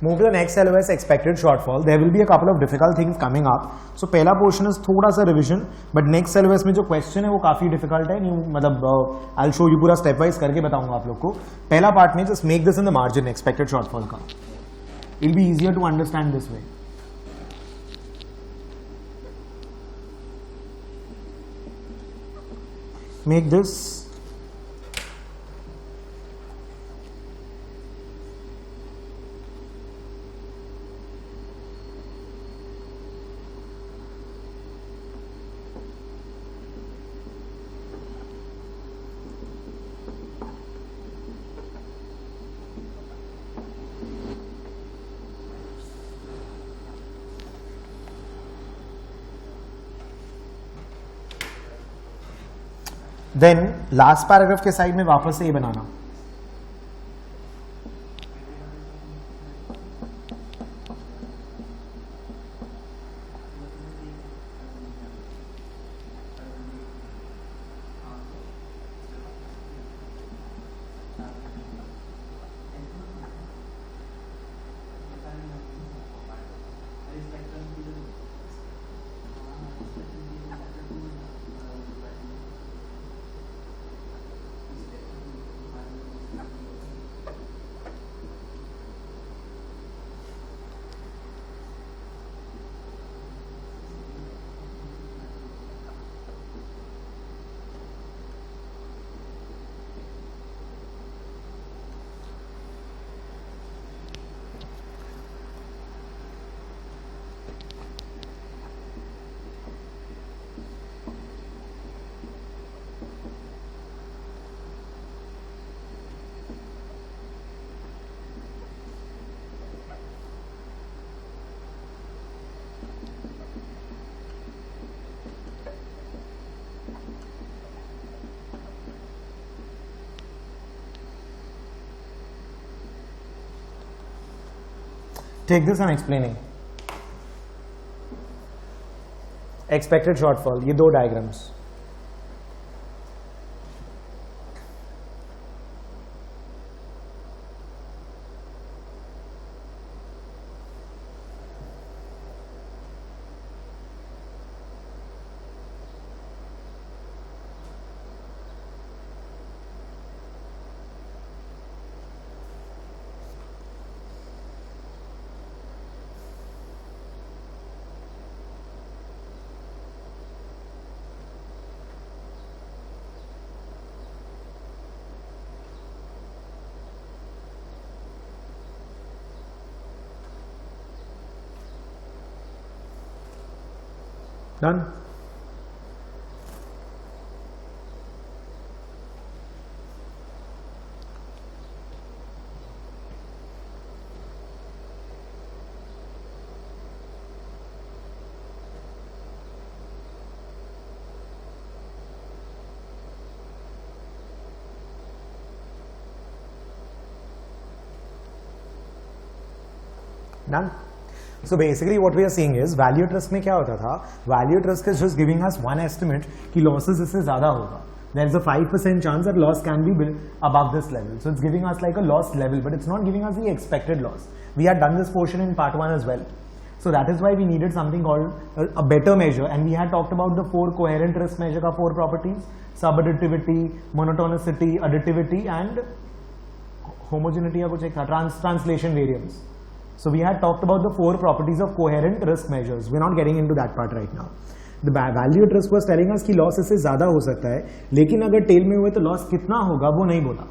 Move to the next LOS, expected shortfall. There will be a couple of difficult things coming up. So पहला portion is थोड़ा सा revision, but next LOS में जो question है वो काफी difficult है. मतलब I'll show you पूरा step wise करके बताऊंगा आप लोग को. पहला part में just make this in the margin, expected shortfall का. It'll be easier to understand this way. Make this then last paragraph के साइड में वापस से ये बनाना. Take this and explaining. Expected shortfall. ये दो diagrams. Done? Done? So basically what we are seeing is value at risk में क्या होता था? Value at risk is just giving us one estimate कि losses इससे ज़्यादा होगा. There is a 5% chance that loss can be above this level. So it's giving us like a loss level, but it's not giving us the expected loss. We had done this portion in part 1 as well. So that is why we needed something called a better measure, and we had talked about the 4 coherent risk measure का 4 properties: subadditivity, monotonicity, additivity, and homogeneity या कुछ एक था, translation variance. So we had talked about the 4 properties of coherent risk measures. We're not getting into that part right now. The value at risk was telling us कि loss इससे ज़्यादा हो सकता है, लेकिन अगर tail में हुए तो loss कितना होगा वो नहीं बोला,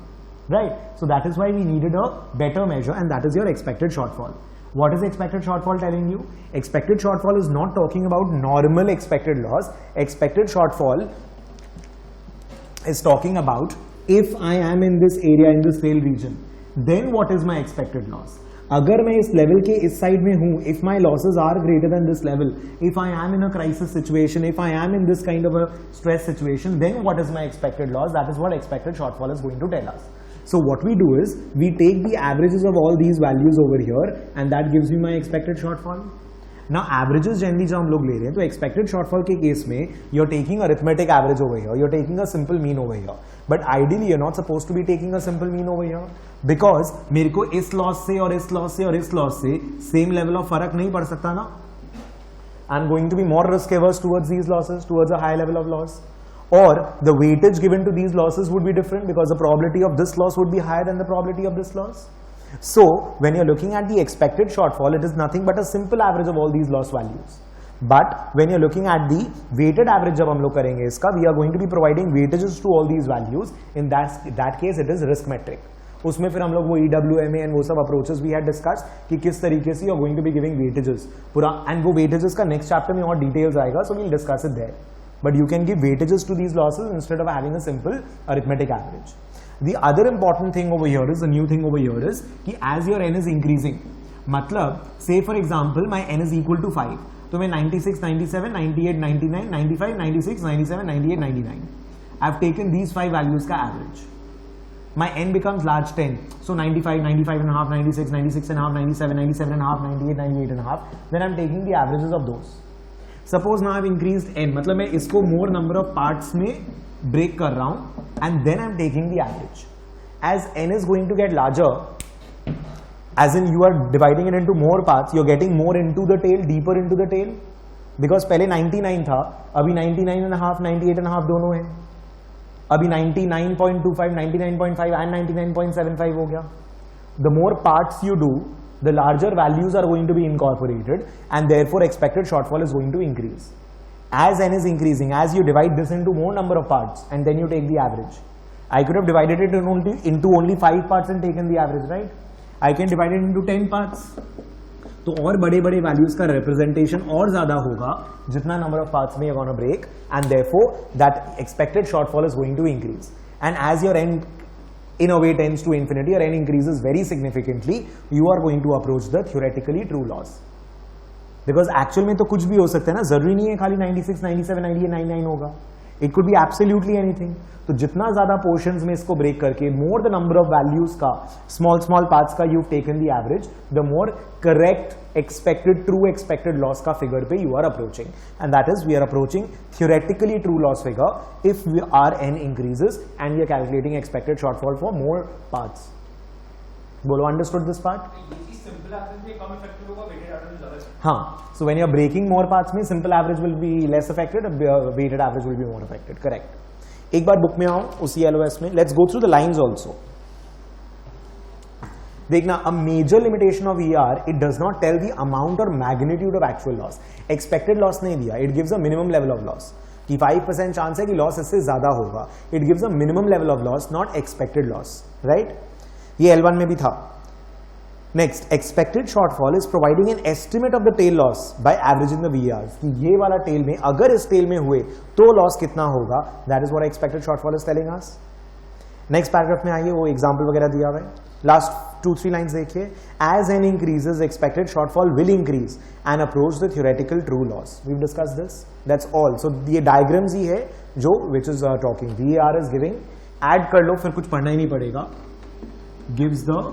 right? So that is why we needed a better measure, and that is your expected shortfall. What is expected shortfall telling you? Expected shortfall is not talking about normal expected loss. Expected shortfall is talking about if I am in this area, in this tail region, then what is my expected loss? अगर मैं इस level के इस side में हूं, if my losses are greater than this level, if I am in a crisis situation, if I am in this kind of a stress situation, then what is my expected loss? That is what expected shortfall is going to tell us. So what we do is we take the averages of all these values over here, and that gives me my expected shortfall. No averages generally जब हम लोग ले रहे हैं तो expected shortfall के case में you are taking a arithmetic average over here, you are taking a simple mean over here, but ideally you are not supposed to be taking a simple mean over here, because मेरे को इस loss से और इस loss से और इस loss से सेम लेवल ऑफ फर्क नहीं पड़ सकता ना. I am going to be more risk averse towards these losses, towards a high level of loss, or the weightage given to these losses would be different because the probability of this loss would be higher than the probability of this loss. So when you're looking at the expected shortfall, it is nothing but a simple average of all these loss values. But when you're looking at the weighted average जब हम लोग करेंगे इसका, we are going to be providing weightages to all these values. In that case it is risk metric. उसमें फिर हम लोग वो EWMA and वो सब approaches we had discussed कि किस तरीके से you are going to be giving weightages पूरा, and वो weightages का next chapter में और details आएगा, so we'll discuss it there. But you can give weightages to these losses instead of having a simple arithmetic average. The other important thing over here is, the new thing over here is कि as your n is increasing, मतलब say for example my n is equal to 5, तो मैं 96, 97, 98, 99, 95, 96, 97, 98, 99. I've taken these 5 values का average. My n becomes large 10, so 95, 95 and a half, 96, 96 and a half, 97, 97 and a half, 98, 98 and a half. Then I'm taking the averages of those. Suppose now I've increased n, मतलब मैं इसको more number of parts में break कर रहा हूँ, and then I'm taking the average. As n is going to get larger, as in you are dividing it into more parts, you're getting more into the tail, deeper into the tail, because पहले 99 था, अभी 99 and a half, 98 and a half दोनों हैं, अभी 99.25, 99.5 and 99.75 हो गया. The more parts you do, the larger values are going to be incorporated, and therefore expected shortfall is going to increase. As n is increasing, as you divide this into more number of parts and then you take the average. I could have divided it into only 5 parts and taken the average, right? I can divide it into 10 parts. तो और बड़े बड़े values का representation और ज़्यादा होगा जितना number of parts में you're gonna break, and therefore that expected shortfall is going to increase. And as your n in a way tends to infinity, or n increases very significantly, you are going to approach the theoretically true loss. Because actual में तो कुछ भी हो सकता है ना, जरूरी नहीं है खाली 96, 97, 98, 99 होगा. It could be absolutely anything. तो जितना ज्यादा portions में इसको break करके, more the number of values का, small parts का you've taken the average, the more correct true expected loss का figure पे you are approaching. And that is, we are approaching theoretically true loss figure if our n increases and we are calculating expected shortfall for more parts. बोलो, understood this part? Simple average में कम effective होगा, weighted average ज़्यादा effective. हाँ, so when you are breaking more parts में simple average will be less affected, weighted average will be more affected. Correct. एक बार book में आओ उसी LOS में, let's go through the lines also. देखना, a major limitation of ER, it does not tell the amount or magnitude of actual loss. Expected loss नहीं दिया, it gives a minimum level of loss. कि 5% chance है कि loss इससे ज्यादा होगा. It gives a minimum level of loss, not expected loss, right? ये L1 में भी था. Next, expected shortfall is providing an estimate of the tail loss by averaging the VRs. कि ये वाला tail में, अगर इस tail में हुए तो loss कितना होगा, that is what expected shortfall is telling us. Next paragraph में आइए, वो example वगैरह दिया हुआ है. Last 2-3 lines देखिए. As n increases, expected shortfall will increase and approach the theoretical true loss. We've discussed this. That's all. So ये diagrams ही है जो which is talking. VAR is giving. Add कर लो, फिर कुछ पढ़ना ही नहीं पड़ेगा. Gives the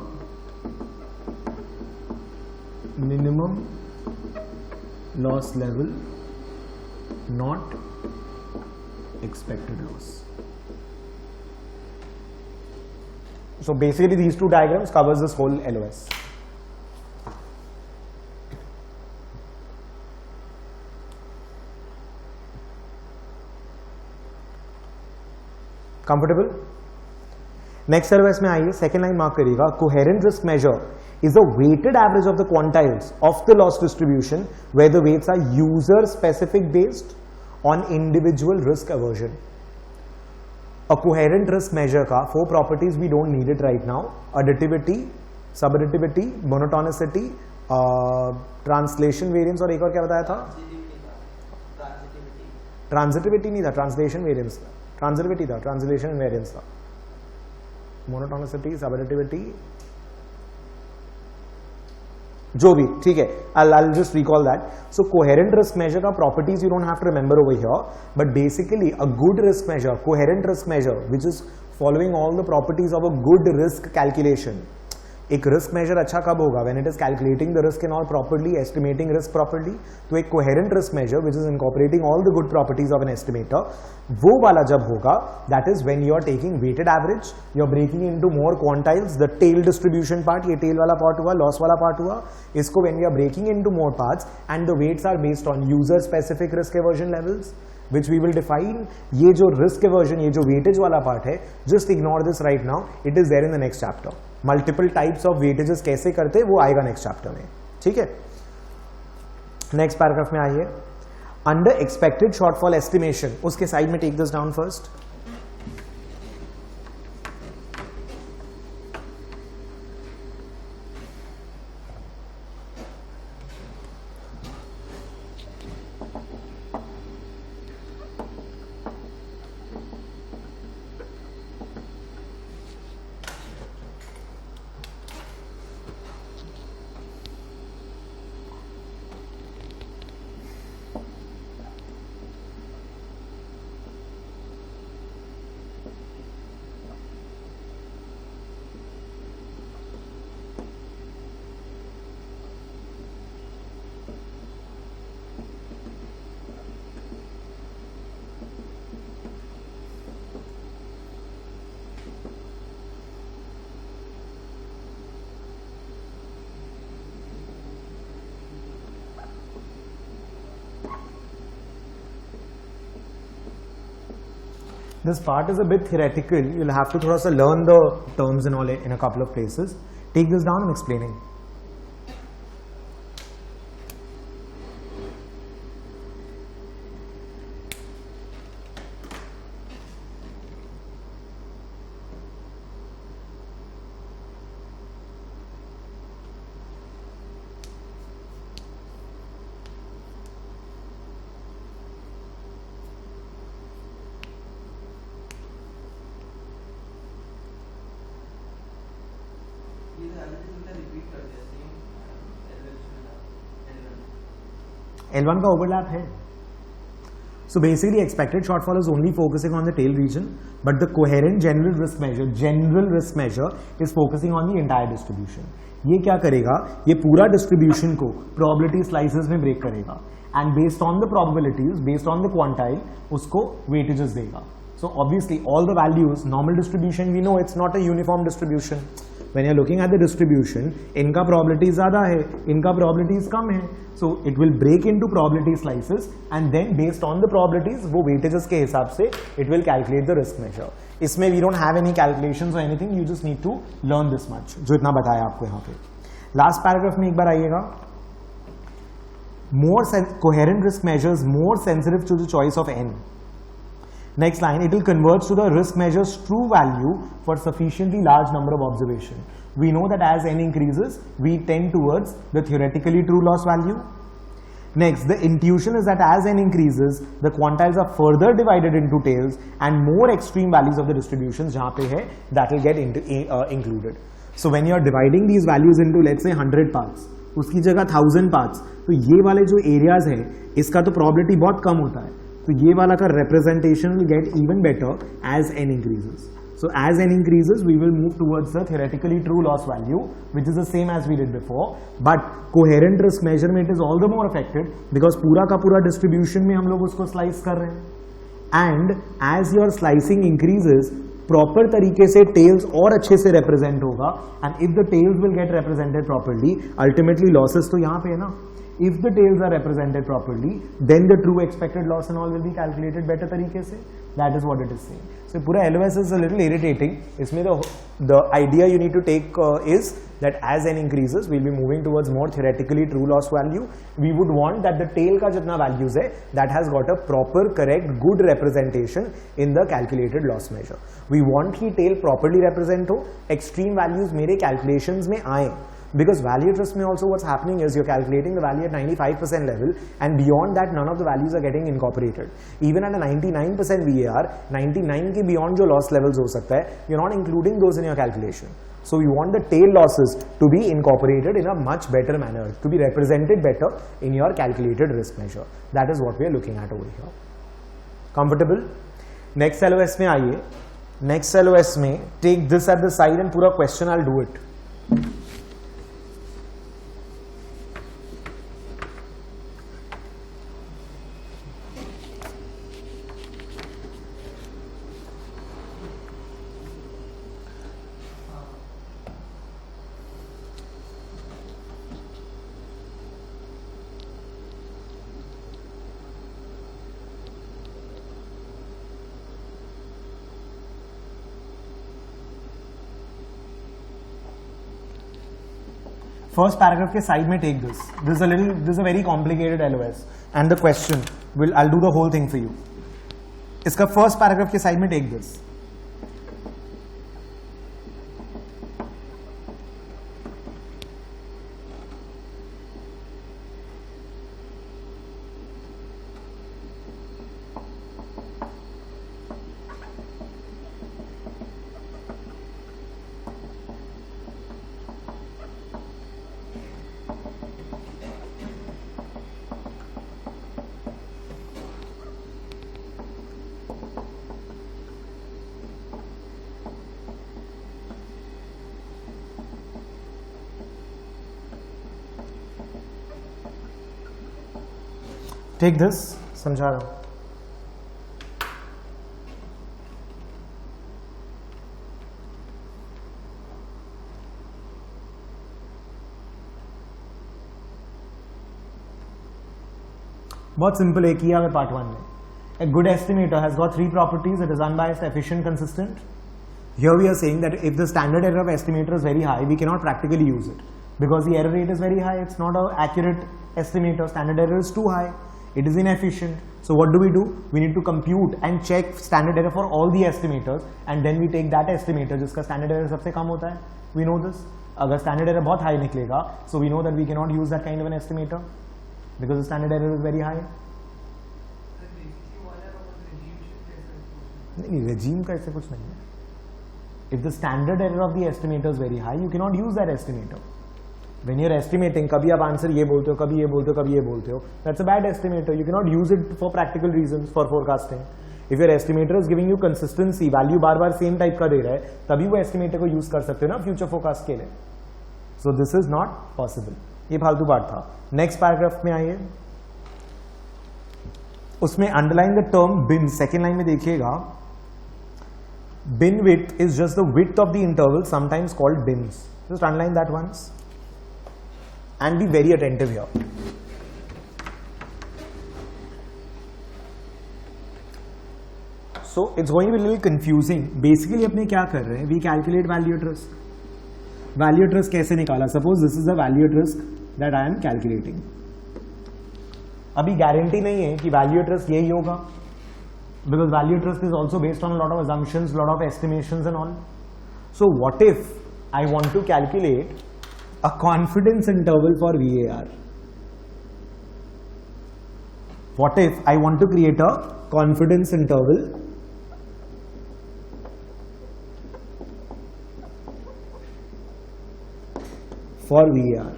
minimum loss level, not expected loss. So basically these two diagrams covers this whole LOS. Comfortable? Next LOS में आइए, second line mark करिएगा. Coherent risk measure is a weighted average of the quantiles of the loss distribution where the weights are user specific based on individual risk aversion. A coherent risk measure का 4 properties, we don't need it right now. Additivity, subadditivity, monotonicity, translation variance, और एक और क्या बताया था? Transitivity नहीं था, translation variance था. Transitivity था, translation variance था. Monotonicity, subadditivity, जो भी, ठीक है. I'll just recall that. So coherent risk measure का properties you don't have to remember over here, but basically a good risk measure, coherent risk measure, which is following all the properties of a good risk calculation, एक risk measure अच्छा कब होगा? When it is calculating the risk in all properly, estimating risk properly. तो एक coherent risk measure which is incorporating all the good properties of an estimator, वो वाला जब होगा, that is when you are taking weighted average, you are breaking into more quantiles, the tail distribution part, ये tail वाला part हुआ, loss वाला part हुआ, इसको when you are breaking into more parts and the weights are based on user specific risk aversion levels which we will define. ये जो risk aversion, ये जो weightage वाला part है, just ignore this right now, it is there in the next chapter. Multiple types of weightages कैसे करते वो आएगा next chapter में, ठीक है? Next paragraph में आइए. Under expected shortfall estimation, उसके side में take this down first. This part is a bit theoretical. You'll have to थोड़ा सा learn the terms and all in a couple of places. Take this down and explaining. L1 का overlap है. So basically expected shortfall is only focusing on the tail region, but the coherent general risk measure is focusing on the entire distribution. ये क्या करेगा? ये पूरा distribution को probability slices में break करेगा and based on the probabilities, based on the quantile, उसको weightages देगा. So obviously all the values, normal distribution we know it's not a uniform distribution. When you're looking at the distribution, इनका probability ज़्यादा है, इनका probabilities कम है, so it will break into probability slices and then based on the probabilities, वो weightages के हिसाब से it will calculate the risk measure. इसमें we don't have any calculations or anything, you just need to learn this much, जो इतना बताया आपको यहाँ पे. Last paragraph में एक बार आइएगा. More coherent risk measures more sensitive to the choice of n. Next line, it will converge to the risk measure's true value for sufficiently large number of observation. We know that as n increases, we tend towards the theoretically true loss value. Next, the intuition is that as n increases, the quantiles are further divided into tails and more extreme values of the distributions जहाँ पे है, that will get included. So when you are dividing these values into let's say 100 parts, उसकी जगह 1000 parts, तो ये वाले जो areas है, इसका तो probability बहुत कम होता है. तो ये वाला का representation will get even better as n increases. So as n increases, we will move towards the theoretically true loss value, which is the same as we did before. But coherent risk measurement is all the more affected because पूरा का पूरा distribution में हम लोग उसको slice कर रहे हैं. And as your slicing increases, proper तरीके से tails और अच्छे से represent होगा. And if the tails will get represented properly, ultimately losses तो यहाँ पे है ना. If the tails are represented properly, then the true expected loss and all will be calculated better तरीके से. That is what it is saying. So पूरा LOS is a little irritating. इसमें the idea you need to take is that as n increases, we'll be moving towards more theoretically true loss value. We would want that the tail का जितना values है, that has got a proper, correct, good representation in the calculated loss measure. We want कि tail properly represent हो, extreme values मेरे calculations में आए. Because value at risk में also what's happening is you're calculating the value at 95% level and beyond that none of the values are getting incorporated. Even at a 99% VAR, 99 के beyond जो loss levels हो सकता है, you're not including those in your calculation. So you want the tail losses to be incorporated in a much better manner, to be represented better in your calculated risk measure. That is what we are looking at over here. Comfortable? Next LOS में आइए. Next LOS में take this at the side and पूरा question I'll do it. First paragraph के side में take this this a very complicated LOS and the question will I do the whole thing for you. इसका first paragraph के side में take this. Take this, समझा रहा हूं. बहुत simple है, किया है पार्ट 1 में. A good estimator has got 3 properties. It is unbiased, efficient, consistent. Here we are saying that if the standard error of estimator is very high, we cannot practically use it because the error rate is very high. It's not an accurate estimator. Standard error is too high. It is inefficient. So what do? We need to compute and check standard error for all the estimators, and then we take that estimator जिसका standard error सबसे कम होता है. We know this. अगर standard error बहुत high निकलेगा, so we know that we cannot use that kind of an estimator because the standard error is very high. नहीं, regime का ऐसे कुछ नहीं है. If the standard error of the estimator is very high, you cannot use that estimator. When you're estimating, कभी आप answer ये बोलते हो, कभी ये बोलते हो, कभी ये बोलते हो. That's a bad estimator. You cannot use it for practical reasons for forecasting. If your estimator is giving you consistency, value bar bar same type का दे रहा है, तभी वो estimator को use कर सकते हो ना future forecast के लिए. So this is not possible. ये फालतू बात था. Next paragraph में आइए. उसमें underline the term bin. Second line में देखिएगा. Bin width is just the width of the interval, sometimes called bins. Just underline that once. And be very attentive here. So it's going to be a little confusing. Basically अपने क्या कर रहे हैं? We calculate value at risk. Value at risk कैसे निकाला? Suppose this is the value at risk that I am calculating. अभी guarantee नहीं है कि value at risk यही होगा. Because value at risk is also based on a lot of assumptions, lot of estimations and all. So what if I want to calculate a confidence interval for VAR? What if I want to create a confidence interval for VAR?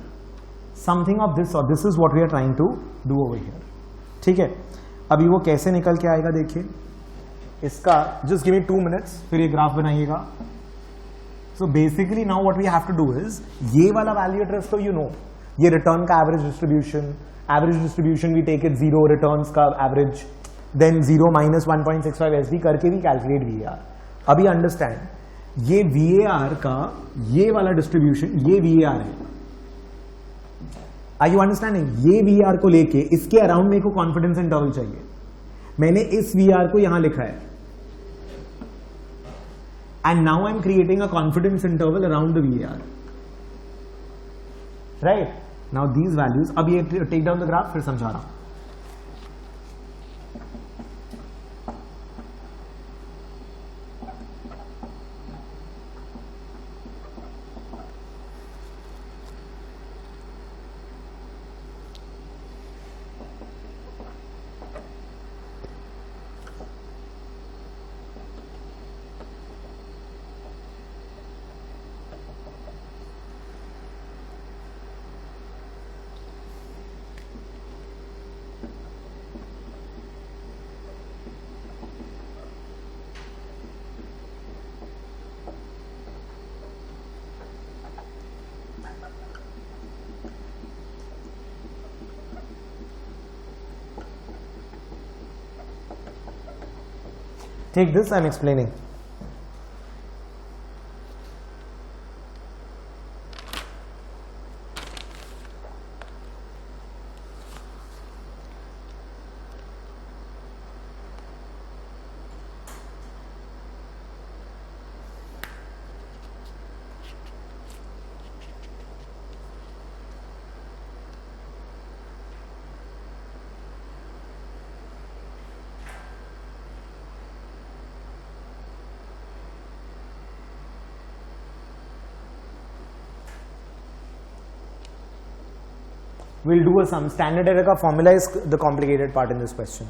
Something of this sort. This is what we are trying to do over here. ठीक है, अभी वो कैसे निकल के आएगा देखिए. इसका just give me 2 minutes, फिर ये ग्राफ बनाइएगा. So basically now what we have to do is ये वाला value at risk तो you know, ये return का average distribution we take it 0, returns का average, then 0 minus 1.65 SD करके भी calculate VAR. अभी understand ये VAR का ये वाला distribution ये VAR है. Are you understanding? ये VAR को लेके इसके अराउंड मेरे को confidence interval चाहिए. मैंने इस VAR को यहां लिखा है. And now I'm creating a confidence interval around the VAR. Right? Now these values, अब ये take down the graph, फिर समझा रहा हूं. Take this, I'm explaining. we'll do a sum. Standard error का formula is the complicated part in this question.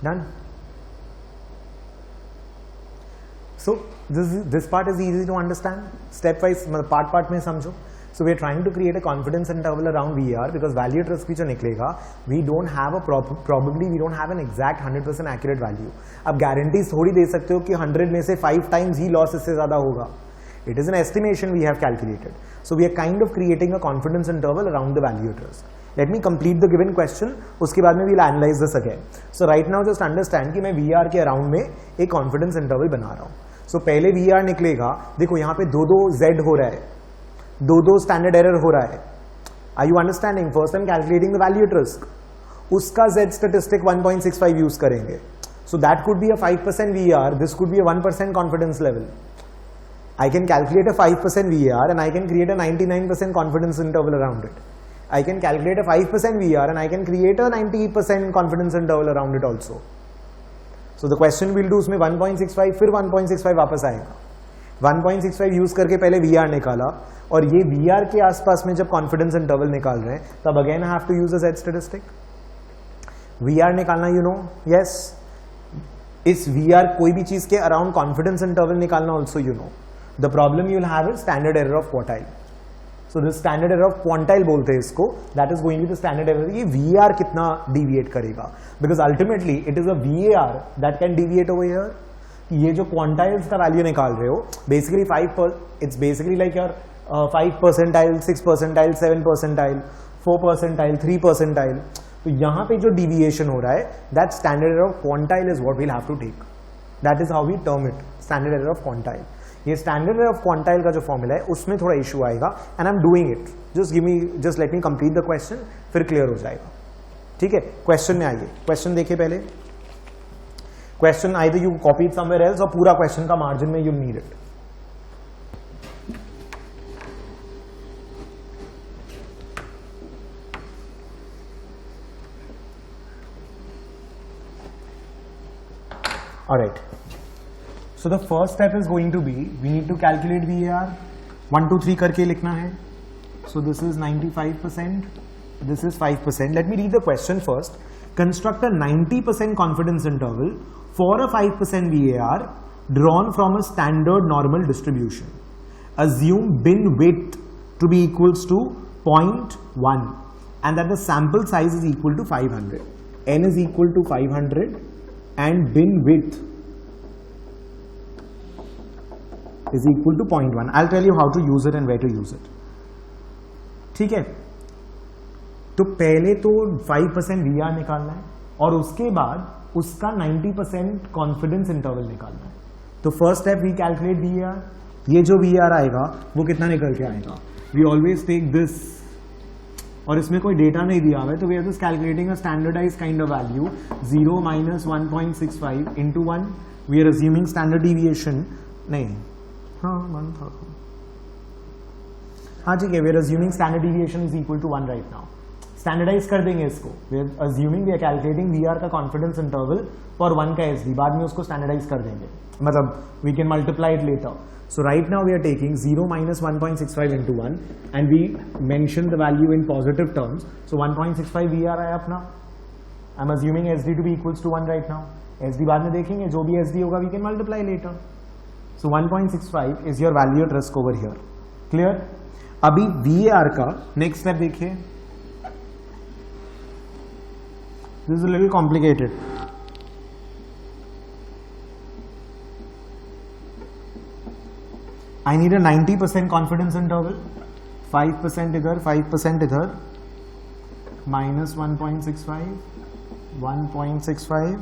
Done. So this part is easy to understand. Step wise part में समझो. So we are trying to create a confidence interval around VR because value at risk भी जो निकलेगा, we don't have a probably we don't have an exact 100% accurate value. अब guarantees थोड़ी दे सकते हो कि 100 में से 5 times ही loss इससे ज़्यादा होगा. It is an estimation we have calculated. So we are kind of creating a confidence interval around the value at risk. Let me complete the given question. उसके बाद में we'll analyze this again. So right now just understand कि मैं VR के around में एक confidence interval बना रहा हूँ. So पहले VR निकलेगा, देखो यहाँ पे दो Z हो रहा है, दो standard error हो रहा है. Are you understanding? First I'm calculating the value at risk. उसका Z statistic 1.65 use करेंगे. So that could be a 5% VR. This could be a 1% confidence level. I can calculate a 5% VR and I can create a 99% confidence interval around it. I can calculate a 5% VR and I can create a 90% confidence interval around it also. So the question we'll do उसमें 1.65 फिर 1.65 वापस आएगा. 1.65 use करके पहले VR निकाला और ये VR के आसपास में जब confidence interval निकाल रहे हैं तब again I have to use a Z statistic. VR निकालना you know, yes. इस VR कोई भी चीज के around confidence interval निकालना also you know. The problem you'll have is standard error of quartile. So this standard error of quantile बोलते हैं इसको. That is going to be the standard error. ये VAR कितना deviate करेगा? Because ultimately it is a VAR that can deviate over here. ये जो quantiles का value निकाल रहे हो, basically it's basically like your 5 percentile, 6 percentile, 7 percentile, 4 percentile, 3 percentile. तो यहाँ पे जो deviation हो रहा है, that standard error of quantile is what we'll have to take. That is how we term it. Standard error of quantile. ये standard error of quantile का जो फॉर्मूला है उसमें थोड़ा इशू आएगा and I am doing it. Just let me complete the question, फिर clear हो जाएगा. ठीक है, क्वेश्चन में आइए. क्वेश्चन देखिए पहले. Question either you copy it somewhere else और पूरा क्वेश्चन का मार्जिन में you need it. Alright. So the first step is going to be, we need to calculate VAR. 1, 2, 3 करके लिखना है. So this is 95%, this is 5%. Let me read the question first. Construct a 90% confidence interval for a 5% VAR drawn from a standard normal distribution. Assume bin width to be equals to 0.1 and that the sample size is equal to 500. N is equal to 500 and bin width is equal to 0.1. I'll tell you how to use it and where to use it. ठीक है, तो पहले तो 5% VR निकालना है और उसके बाद उसका 90% कॉन्फिडेंस इंटरवल निकालना है. तो first step we calculate VR. ये जो VR आएगा वो कितना निकल के आएगा? वी ऑलवेज टेक दिस और इसमें कोई डेटा नहीं दिया हुआ है तो we are just calculating a standardise kind of value. 0 - 1.65 into 1. We are assuming standard deviation नहीं, हाँ 1 था. हाँ ठीक है, we are assuming standard deviation is equal to 1 right now. Standardise कर देंगे इसको. We are assuming, we are calculating VR का कॉन्फिडेंस इंटरवल फॉर 1 का SD. बाद में उसको स्टैंडर्डाइज कर देंगे, मतलब we can multiply it later. So right now we are taking 0 - 1.65 into 1 and we mention the value in positive terms. So 1.65 VR आया अपना. I'm assuming SD to be equals to 1 right now. SD बाद में देखेंगे, जो भी SD होगा we can multiply later. So 1.65 is your value at risk over here. Clear? अभी VAR का next step देखिए. This is a little complicated. I need a 90% confidence interval. 5% इधर, 5% इधर, minus 1.65, 1.65,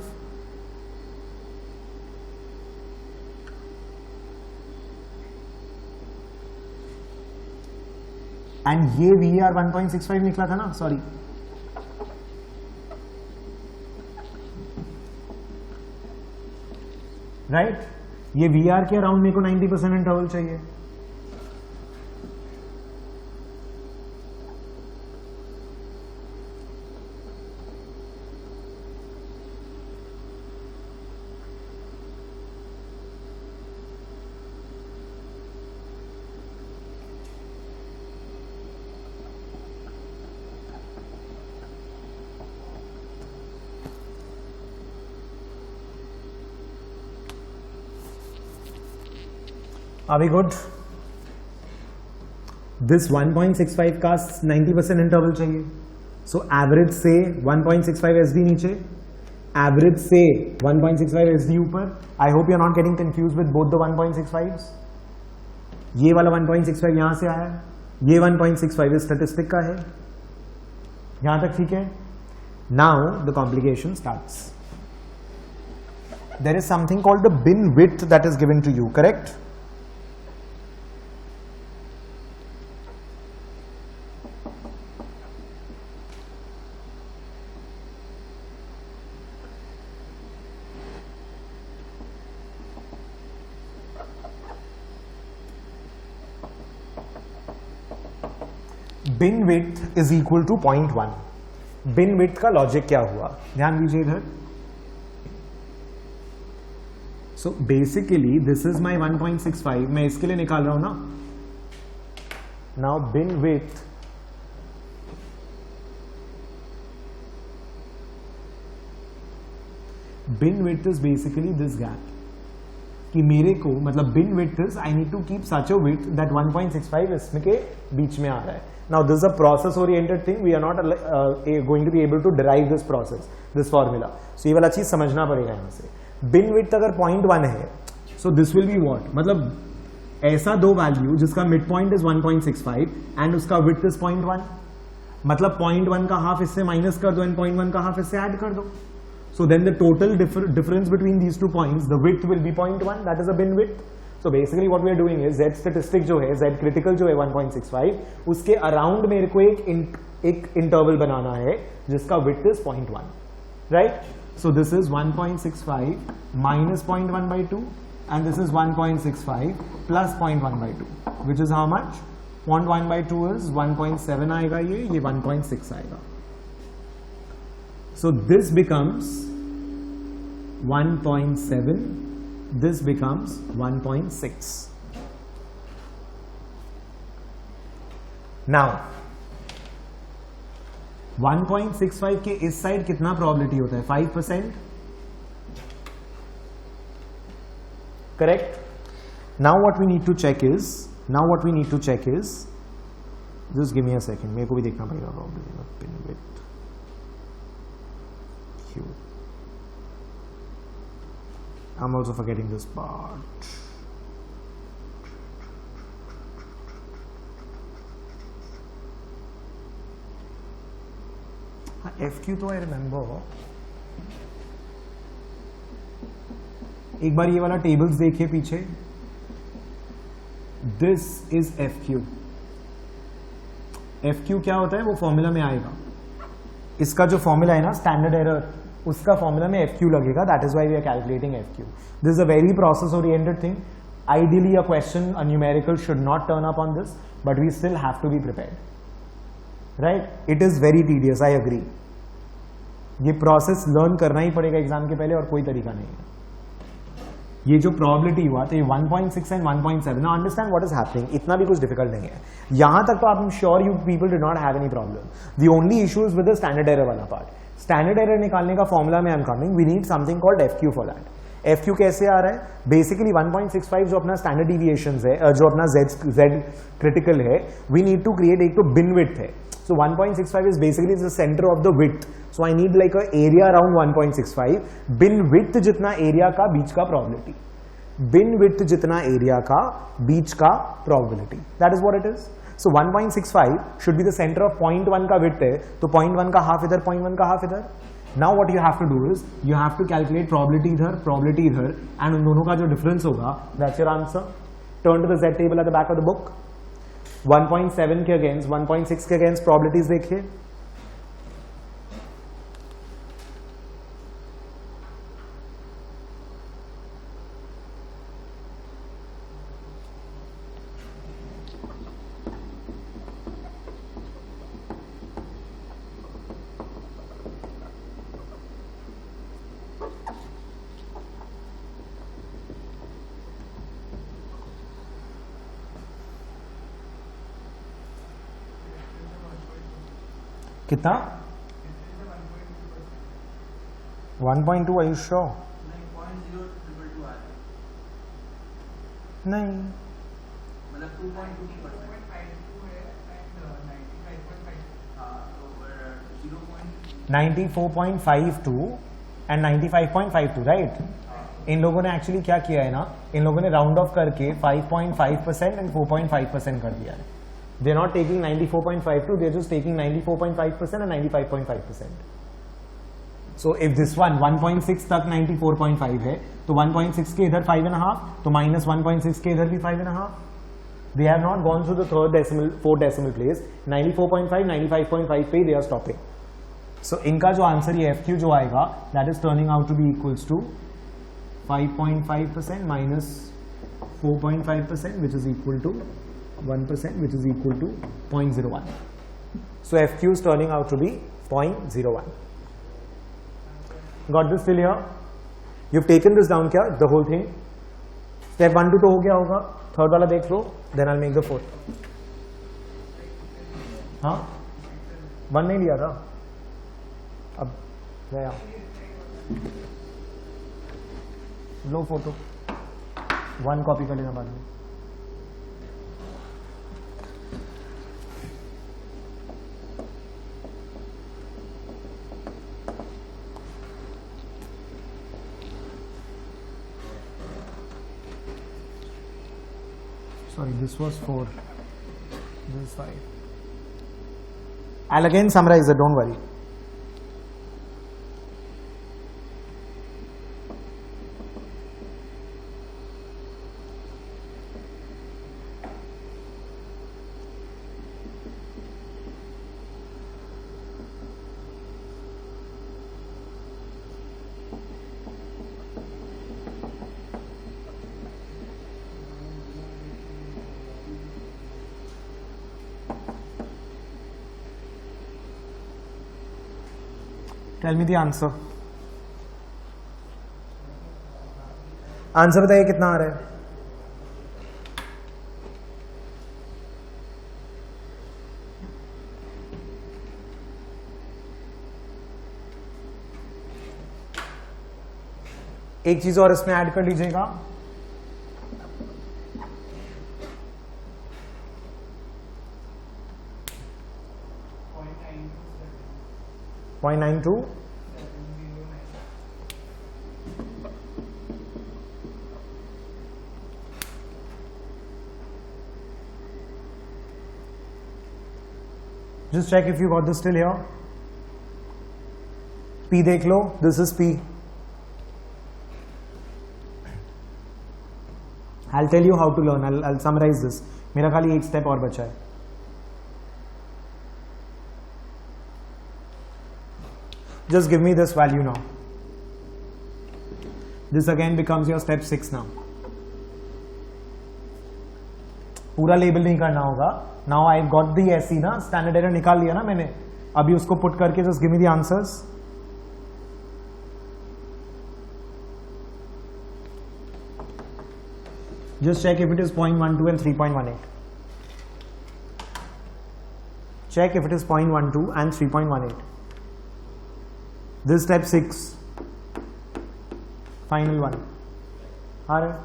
एंड ये VAR 1.65 निकला था ना, सॉरी, राइट, ये VR के अराउंड मेरे को 90% इंटरवल चाहिए. Are we good? This 1.65 का 90% इंटरवल चाहिए. सो एवरेज से 1.65 SD नीचे, एवरेज से 1.65 SD ऊपर. I hope you are not getting confuse with both the 1.65s. ये वाला 1.65 यहां से आया है, ये 1.65 स्टैटिस्टिक का है. यहां तक ठीक है. Now the complication starts. There is something called the bin width that is given to you, correct? Bin width is equal to 0.1. Bin width का लॉजिक क्या हुआ, ध्यान दीजिए इधर. So basically this is my 1.65. मैं इसके लिए निकाल रहा हूं ना. Now bin width is basically this gap. कि मेरे को मतलब bin width is I need to keep such a width that 1.65 इसमें के बीच में आ रहा है. Now this is a process oriented thing. We are not going to be able to derive this process, this formula. So ये वाला चीज समझना पड़ेगा यहाँ से. Bin width अगर 0.1 है, so this will be what? मतलब ऐसा दो वैल्यू जिसका मिड पॉइंट इज 1.65 एंड उसका width इज 0.1. मतलब 0.1 का हाफ इससे माइनस कर दो एंड 0.1 का हाफ इससे ऐड कर दो. So then the total difference between these 2 points, the width will be 0.1. That is a bin width. So basically what we are doing is Z statistic जो है, Z critical जो है 1.65, उसके around मेरे को एक इंटरवल बनाना है जिसका width is 0.1, right? So this is 1.65 minus 0.1/2 and this is 1.65 plus 0.1/2, which is how much? 0.1/2 is 1.7 आएगा, ये 1.6 आएगा. So this becomes 1.7. This becomes 1.6. Now 1.65 के इस साइड कितना प्रोबेबिलिटी होता है? 5%, correct? Now what we need to check is, just give me a second, मेरे को भी देखना पड़ेगा probability. I'm also forgetting this part. FQ तो I remember. एक बार ये वाला टेबल्स देखिए पीछे. This is FQ. FQ क्या होता है वो फॉर्मूला में आएगा. इसका जो फॉर्मूला है ना स्टैंडर्ड एरर, उसका फॉर्मूला में FQ लगेगा. That is why we are calculating FQ. This is a very process oriented thing. Ideally a question, a numerical should not turn up on this, but we still have to be prepared, right? It is very tedious, I agree. ये process learn करना ही पड़ेगा exam के पहले और कोई तरीका नहीं है. ये जो प्रोबेबिलिटी हुआ तो ये 1.6 and 1.7. Now understand what is happening. इतना भी कुछ डिफिकल्ट नहीं है. यहां तक तो I am sure you people did not have any problem. The only issue is with the standard error वाला पार्ट. स्टैंडर्ड एरर निकालने का फॉर्मूला में I am coming. We need something called FQ for that. FQ कैसे आ रहा है? Basically 1.65 जो अपना standard deviation है, जो अपना Z क्रिटिकल है, वी नीड टू क्रिएट एक तो बिन विड्थ है. So 1.65 is basically the center of the width. So I need like a area around 1.65. Bin width जितना area का बीच का probability. Bin width जितना area का बीच का probability. That is what it is. So 1.65 should be the center of 0.1 का width है, तो 0.1 का half इधर, 0.1 का half इधर. Now what you have to do is you have to calculate probability इधर, and उन दोनों का जो difference होगा, that's your answer. Turn to the Z table at the back of the book. 1.7 के अगेंस्ट 1.6 के अगेंस्ट प्रोबेबिलिटीज देखिए. कितना 1.2 are you sure? नहीं मतलब 94.52 एंड 95.52 राइट. इन लोगों ने एक्चुअली क्या किया है ना, इन लोगों ने राउंड ऑफ करके 5.5% एंड 4.5% कर दिया है. They are not taking 94.52, they are just taking 94.5% and 95.5%. So if this one 1.6 तक 94.5 है, तो 1.6 के इधर 5.5, तो minus 1.6 के इधर भी 5.5. They have not gone through the third decimal, fourth decimal place. 94.5, 95.5 पे they are stopping. So इनका जो आंसर ये FQ जो आएगा, that is turning out to be equals to 5.5% minus 4.5%, which is equal to 1%, which is equal to 0.01. So FQ is turning out to be 0.01. Got this till here? You've taken this down क्या? The whole thing. Step 1 to 2 हो गया होगा. Third वाला देख लो. Then I'll make the fourth. हाँ? 1 नहीं लिया था. अब गया. लो फोटो. 1 कॉपी कर लेना बाद में. Sorry, this was 4. This is 5. I'll again summarize it, don't worry. Tell me the answer. Answer बताइए कितना आ रहा है. एक चीज और इसमें ऐड कर लीजिएगा. .92. Just check if you got this till here. P देख लो. This is P. I'll tell you how to learn. I'll summarize this. मेरा खाली एक step और बचा है. Just give me this value now. This again becomes your step 6 now. पूरा label नहीं करना होगा. Now I've got the SE ना, स्टैंडर्ड एरर निकाल लिया ना मैंने. अभी उसको पुट करके just give me the answers. Just check if it is 0.12 and 3.18. Check if it is 0.12 and 3.18. This step 6. Final one. Alright.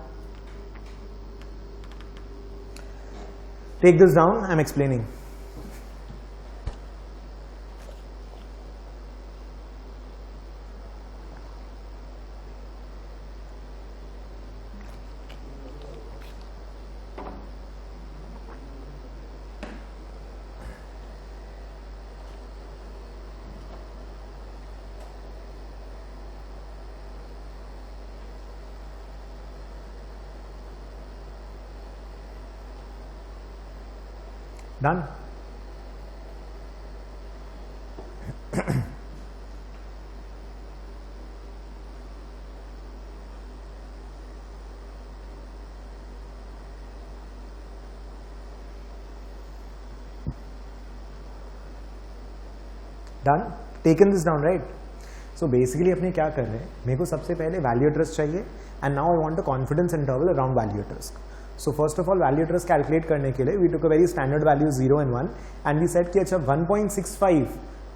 Take this down, I'm explaining. Done. Done. Taken this down, right? So basically अपने क्या कर रहे हैं, मेरे को सबसे पहले value at risk चाहिए and now I want a confidence interval around value at risk. So first of all value at risk calculate करने के लिए we took a very standard value 0 and 1 and we set कि अच्छा 1.65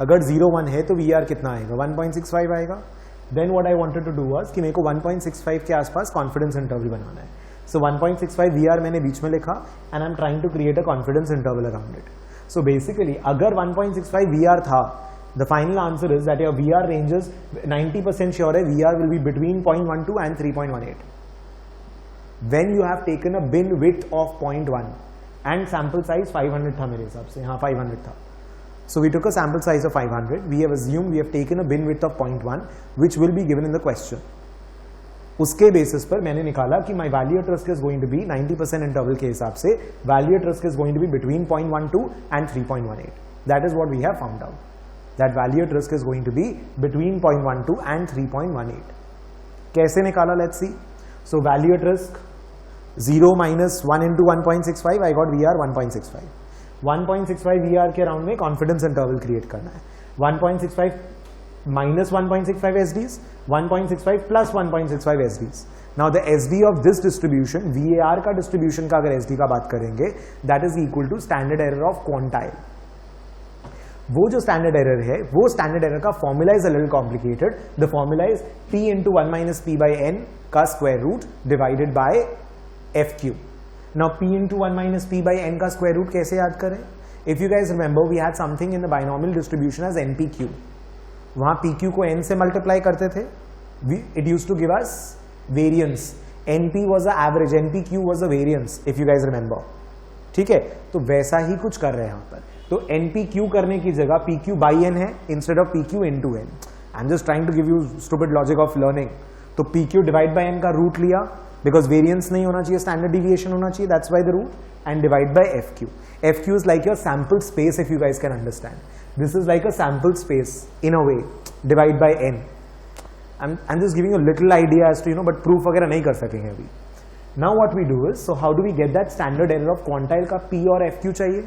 अगर 0 1 है तो we are कितना आएगा, 1.65 आएगा. Then what I wanted to do was कि मेरे को 1.65 के आसपास कॉन्फिडेंस इंटरवल बनाना है. सो 1.65 वी आर मैंने बीच में लिखा and I am trying to create a confidence interval around it. So basically अगर 1.65 वी आर था, the final answer is that your VR ranges 90% sure है VR will be between 0.12 and 3.18 when you have taken a bin width of 0.1 and sample size 500 था मेरे हिसाब से, हाँ 500 था. So we took a sample size of 500. We have assumed we have taken a bin width of 0.1 which will be given in the question. उसके basis पर मैंने निकाला कि my value at risk is going to be 90% interval के हिसाब से value at risk is going to be between 0.12 and 3.18. That is what we have found out. That value at risk is going to be between 0.12 and 3.18. कैसे निकाला? Let's see. So value at risk 0 minus 1 into 1.65 I got VR 1.65. 1.65 VR के round में confidence interval create करना है. 1.65 minus 1.65 SDs, 1.65 plus 1.65 SDs. Now the SD of this distribution, VAR का distribution का अगर SD का बात करेंगे, that is equal to standard error of quantile. वो जो स्टैंडर्ड एरर है, वो स्टैंडर्ड एरर का formula is a little complicated. The formula is p into 1 minus p by n का square root divided by fq. Now p into 1 minus p by n का square root कैसे याद करें? If you guys remember we had something in the binomial distribution as npq. वहां pq को n से multiply करते थे. It used to give us variance. np was a average, npq was a variance if you guys remember. ठीक है, तो वैसा ही कुछ कर रहे हैं यहां पर. तो npq करने की जगह pq by n है instead of pq into n. I am just trying to give you stupid logic of learning. तो pq डिवाइड बाय n का रूट लिया बिकॉज वेरिएंस नहीं होना चाहिए, स्टैंडर्ड डिविएशन होना चाहिए, that's why the root, and divide by fq. fq is like your sample space if you guys can understand. This is like a sample space in a way. Divide by n. I'm just giving you a little idea as to but proof वगैरह नहीं कर सकेंगे अभी. Now what we do is, so how do we get that standard error of quantile का p और fq चाहिए?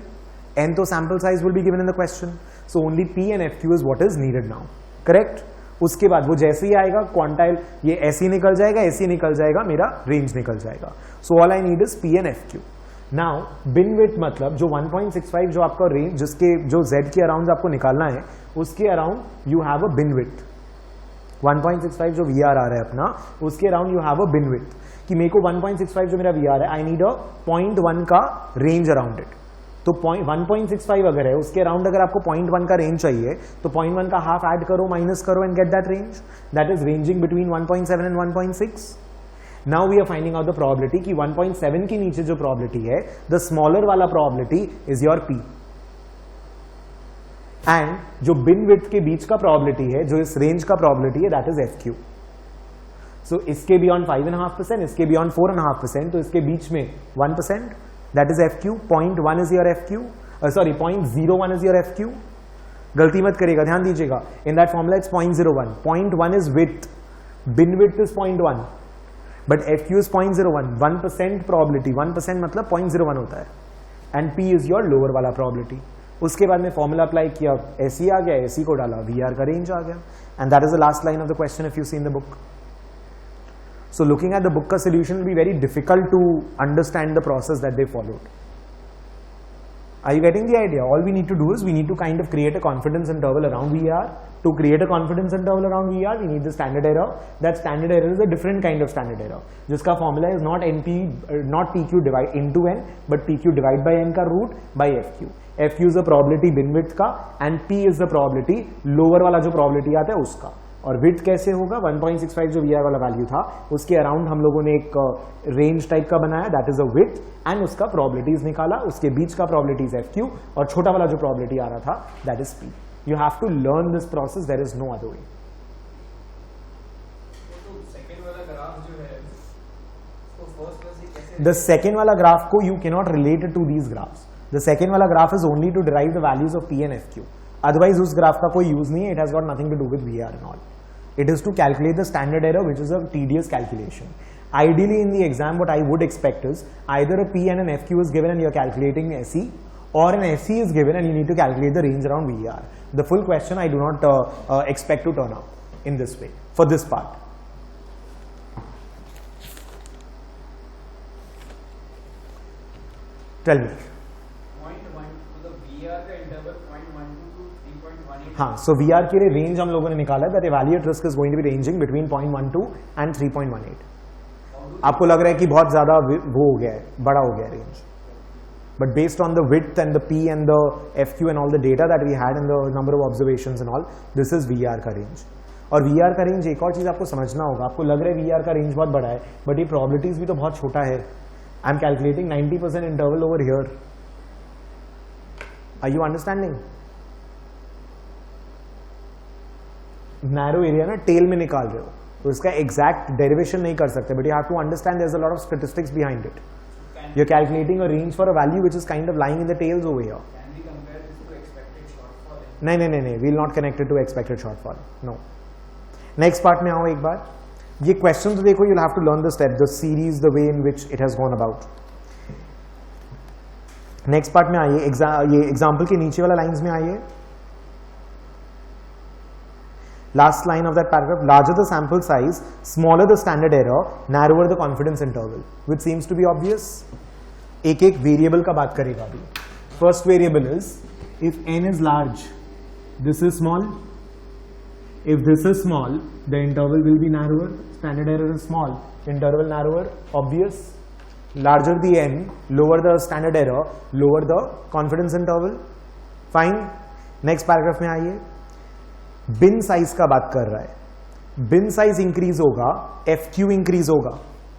n तो sample size will be given in the question. So only p and fq is what is needed now. Correct? उसके बाद वो जैसे ही आएगा quantile ये ऐसे ही निकल जाएगा, ऐसे ही निकल जाएगा, मेरा रेंज निकल जाएगा. So all I need is p and fq. Now bin width मतलब जो 1.65 जो आपका रेंज जिसके जो z के अराउंड आपको निकालना है उसके around you have a bin width. 1.65 जो VR आ रहा है अपना उसके around you have a bin width कि मेरे को 1.65 जो मेरा VR है आई नीड अ 0.1 का रेंज अराउंड इट. तो 1.65 अगर है उसके अराउंड अगर आपको 0.1 का रेंज चाहिए तो 0.1 का हाफ ऐड करो, माइनस करो and get that range. That is ranging between 1.7 and 1.6. Now we are finding out the probability कि 1.7 के नीचे जो प्रोबेबिलिटी है द स्मॉलर वाला probability is your p. And जो बिन विड्थ के बीच का प्रोबेबिलिटी है, जो इस रेंज का प्रोबेबिलिटी है, दैट इज fq. सो इसके बियॉन्ड 5.5%, इसके बियॉन्ड 4.5%, तो इसके बीच में 1%, that is fq. 0.1 is your fq. Sorry 0.01 इज योर fq. गलती मत करिएगा, ध्यान दीजिएगा. In that formula it's 0.01. 0.1 is width, bin width is 0.1, but fq is 0.01. 1% probability, 1% मतलब 0.01 होता है, and p is your lower वाला प्रोबेबिलिटी. उसके बाद में फॉर्मूला अप्लाई किया, ऐसी आ गया, ऐसी को डाला, VR का रेंज आ गया, and that is the last line of the question if you see in the book. So looking at the book का solution will be very difficult to understand the process that they followed. Are you getting the idea? All we need to do is we need to kind of create a confidence interval around VR. To create a confidence interval around VR, we need the standard error. That standard error is a different kind of standard error. जिसका formula is not PQ divide into n, but PQ divide by n का root by FQ. FQ is the probability bin width का, and P is the probability lower वाला जो probability आता है उसका. और width कैसे होगा? 1.65 जो VR वाला वैल्यू था उसके अराउंड हम लोगों ने एक रेंज टाइप का बनाया, that is a width, and उसका प्रोबेबिलिटीज निकाला, उसके बीच का प्रोबेबिलिटीज FQ, और छोटा वाला जो प्रोबेबिलिटी आ रहा था that is P. You have to learn this process, there is no other way. The second वाला ग्राफ को you cannot relate to these graphs. The second वाला graph is only to derive the values of P and F Q, otherwise उस graph का कोई use नहीं है, it has got nothing to do with V R and all. It is to calculate the standard error, which is a tedious calculation. Ideally, in the exam, what I would expect is either a P and an FQ is given and you're calculating SE, or an SE is given and you need to calculate the range around VER. The full question I do not expect to turn up in this way for this part. Tell me. 0.1 तो VR का interval 0.12 to 3.18. हाँ, so VR के लिए range हम लोगों ने निकाला है that evaluate risk is going to be ranging between 0.12 and 3.18. आपको लग रहा है कि बहुत ज्यादा वो हो गया है, बड़ा हो गया range, but based on the width and the P and the FQ and all the data that we had and the number of observations and all, this is VR का रेंज. और VR का range एक और चीज आपको समझना होगा, आपको लग रहा है VR का रेंज बहुत बड़ा है, बट ये प्रोबेबिलिटीज भी तो बहुत छोटा है. I am calculating 90% interval over here. Are you understanding? Narrow area ना टेल में निकाल रहे हो, तो इसका एग्जैक्ट डेरिवेशन नहीं कर सकते, but you have to understand there is a lot of statistics behind it. You are calculating a range for a value which is kind of lying in the tails over here. Can we compare this to expected shortfall? नहीं, we will not connect it to expected shortfall. No. Next part में आओ एक बार. ये question तो देखो, you have to learn the step, the series, the way in which it has gone about. Next part में आइए, ये एग्जाम्पल के नीचे वाला लाइंस में आइए. Last line of that paragraph, larger the sample size, smaller the standard error, narrower the confidence interval, which seems to be obvious. एक एक वेरिएबल का बात करेगा अभी. First variable is if n is large, this is small. If this is small, the interval will be narrower. Standard error is small, interval narrower, obvious. Larger the n, lower the standard error, lower the confidence interval. Fine. Next paragraph में आइए. बिन size का बात कर रहा है. बिन size increase होगा, F Q increase होगा.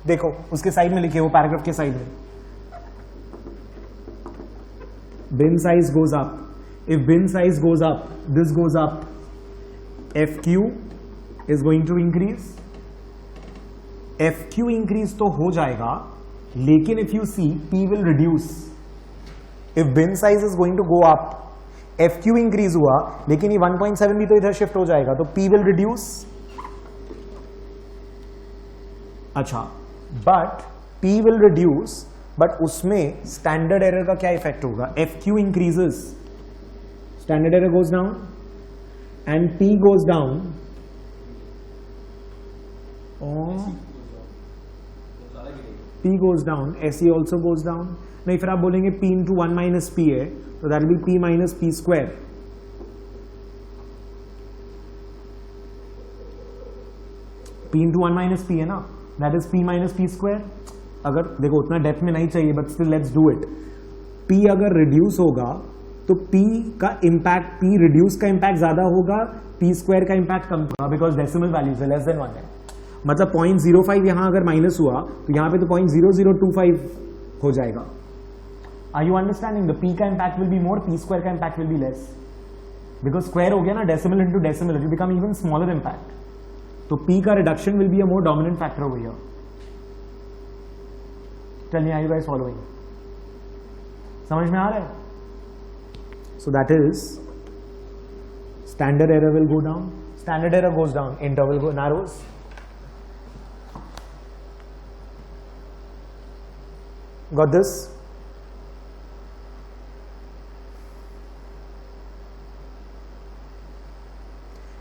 देखो उसके साइड में लिखे, वो पैराग्राफ के साइड में, bin size goes up. If bin size goes up, this goes up, F Q is going to increase. F Q increase तो हो जाएगा, लेकिन if you see P will reduce. If bin size is going to go up, F Q increase हुआ, लेकिन ये 1.7 भी तो इधर शिफ्ट हो जाएगा, तो पी विल रिड्यूस. अच्छा, but P will reduce, but उसमें स्टैंडर्ड एरर का क्या इफेक्ट होगा? F Q increases, standard error goes down and P goes down. P goes down, S E also goes down. नहीं, फिर आप बोलेंगे P इंटू 1 माइनस पी है, तो that will be P minus P square. P into 1 minus P है ना, that is P minus P square. अगर देखो उतना डेप्थ में नहीं चाहिए, but still let's do it. P अगर रिड्यूस होगा तो P का इम्पैक्ट, P रिड्यूस का इम्पैक्ट ज्यादा होगा, P स्क्वायर का इम्पैक्ट कम होगा, बिकॉज डेसिमल वैल्यूज है, लेस देन 1 है. मतलब 0.05 यहां अगर माइनस हुआ तो यहां पे तो 0.0025 हो जाएगा. Are you understanding? The P का impact will be more, P square का impact will be less. Because square हो गया ना, decimal into decimal, it will become even smaller impact. तो P का reduction will be a more dominant factor over here. Tell me, are you guys following? समझ में आ रहा है? So that is, standard error will go down, standard error goes down, interval narrows. Got this?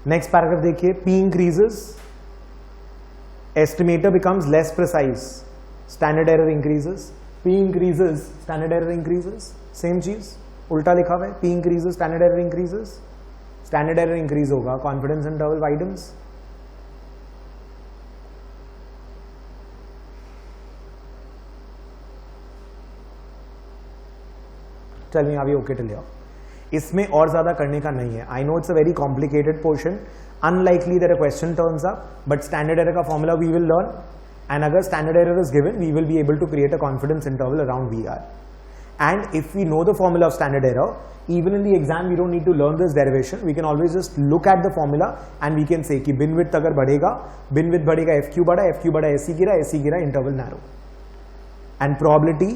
Next paragraph देखिए. P increases, estimator becomes less precise, standard error increases. P increases, standard error increases. Same चीज उल्टा लिखा हुआ है. P increases, standard error increases. Standard error increase होगा, confidence interval widens. Tell me, are we okay till here? इसमें और ज्यादा करने का नहीं है. I know it's a very complicated portion, unlikely that a question turns up, but standard error का formula we will learn, and अगर standard error is given we will be able to create a confidence interval around V R. And if we know the formula of standard error, even in the exam we don't need to learn this derivation, we can always just look at the formula and we can say कि bin width अगर बढ़ेगा, bin width बढ़ेगा, FQ बढ़ा, SE गिरा, SE गिरा, interval narrow. And probability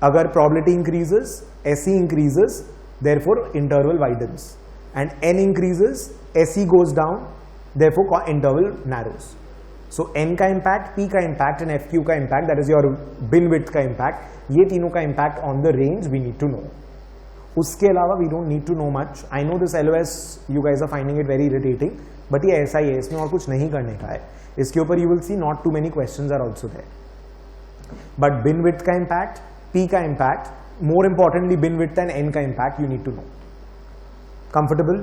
अगर probability increases, SE increases, therefore interval widens, and N increases, SE goes down, therefore interval narrows. So N का impact, P का impact and FQ का impact, that is your bin width का impact, ये तीनों का impact on the range we need to know. उसके अलावा we don't need to know much. I know this LOS you guys are finding it very irritating, but ये ऐसा ही है, इसमें और कुछ नहीं करने का है. इसके ऊपर you will see not too many questions are also there. But bin width का impact, P का impact, more importantly bin width and N का impact you need to know. Comfortable?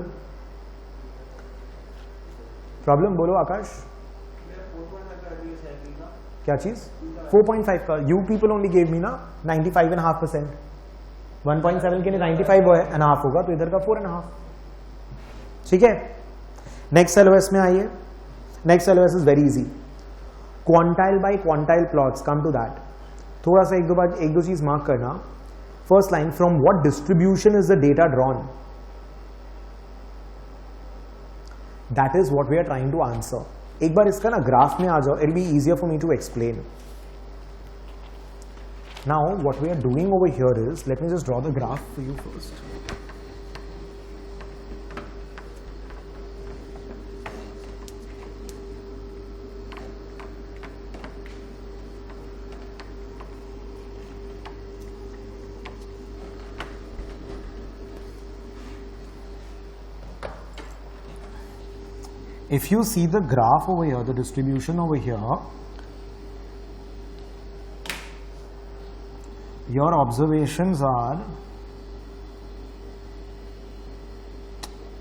Problem बोलो आकाश. क्या चीज? 4.5 का. You people only gave me ना 95.5%. 1.7 के लिए 95.5 होगा तो इधर का 4.5. ठीक है. नेक्स्ट LOS में आइए. Next LOS is very easy. Quantile by quantile plots. Come to that. थोड़ा सा एक दो चीज मार्क करना. First line, from what distribution is the data drawn? That is what we are trying to answer. एक बार इसका ना ग्राफ में आ जाओ, it be easier for me to explain. Now what we are doing over here is, let me just draw the graph for you first. If you see the graph over here, the distribution over here, your observations are